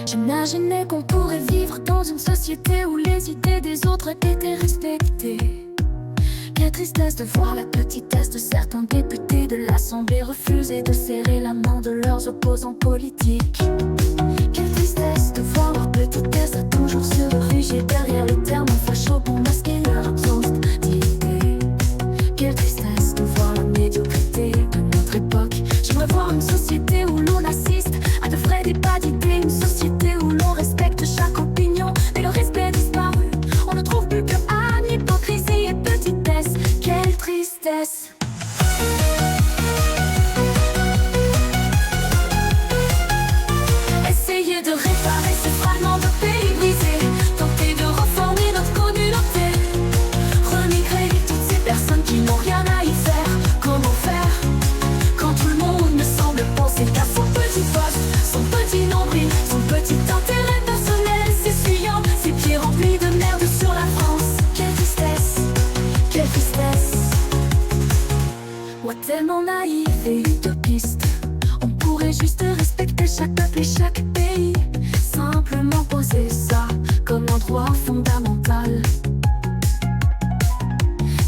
J'imaginais qu'on pourrait vivre dans une société où les idées des autres étaient respectées. Quelle tristesse de voir la petitesse de certains députés de l'Assemblée refuser de serrer la main de leurs opposants politiques. Quelle tristesse de voir leur petitesse à toujours se réfugier derrière le terme facho pour masquer leur absence d'idées. Quelle tristesse de voir la médiocrité de notre époque. J'aimerais voir une société où l'on assiste à de vrais débats d'idées, une société où l'on respecte chaque opinion, mais le respect disparu. On ne trouve plus que âne, hypocrisie et petitesse. Quelle tristesse! Essayer de réparer ces fragments de pays brisés, tenter de reformer notre communauté, remigrer toutes ces personnes qui n'ont rien à y faire. Comment faire quand tout le monde ne semble penser qu'à son petit poste, son petit nombril, son petit intérêt personnel, s'essuyant ses pieds remplis de merde sur la France. Quelle tristesse, quelle tristesse. Moi tellement naïf et utopiste, on pourrait juste respecter chaque peuple et chaque pays, simplement poser ça comme un droit fondamental.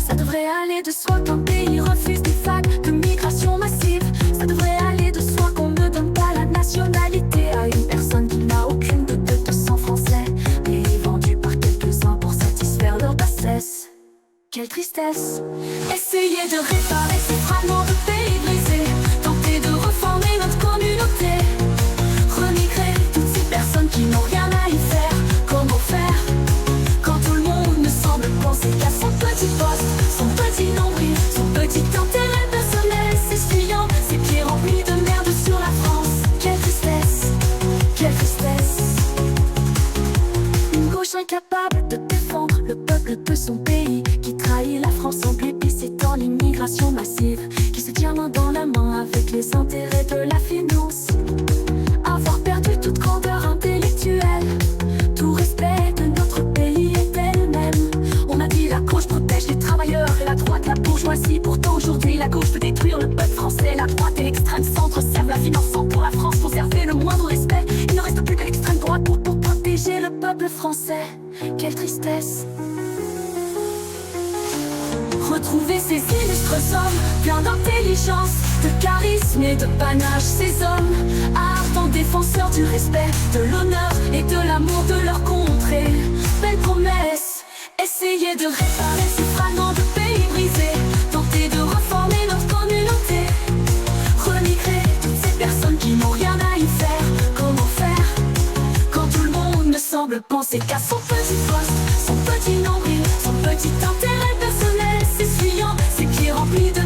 Ça devrait aller de soi qu'un pays refuse des vagues de migration massive. Ça devrait aller de soi qu'on ne donne pas la nationalité à une personne qui n'a aucune de sang français, pays vendu par quelques-uns pour satisfaire leur bassesse. Quelle tristesse! Essayer de réparer ces fragments de pays brisés, tenter de reformer notre communauté, remigrer toutes ces personnes qui n'ont rien à y faire. Comment faire quand tout le monde ne semble penser qu'à son petit poste, son petit nombril, son petit intérêt personnel, s'essuyant ses pieds remplis de merde sur la France. Quelle tristesse, quelle tristesse. Une gauche incapable de défendre le peuple de son pays, qui trahit la France en plébiscitant l'immigration massive, qui se tient main dans la main avec les intérêts de la finance. Avoir perdu toute grandeur intellectuelle, tout respect de notre pays et d'elle-même. On a dit la gauche protège les travailleurs et la droite la bourgeoisie. Pourtant aujourd'hui la gauche veut détruire le peuple français. La droite et l'extrême centre servent la finance pour la France, conserver le moindre respect. Il ne reste plus que l'extrême droite pour protéger le peuple français. Quelle tristesse! Retrouver ces illustres hommes, pleins d'intelligence, de charisme et de panache. Ces hommes, ardents défenseurs du respect, de l'honneur et de l'amour de leur contrée. Belle promesse, essayer de réparer ces fragments de pays brisés, tenter de reformer notre communauté, remigrer toutes ces personnes qui n'ont rien à y faire. Comment faire quand tout le monde ne semble penser qu'à son petit poste, son petit nombril, son petit intérêt personnel, s'essuyant ses pieds remplis de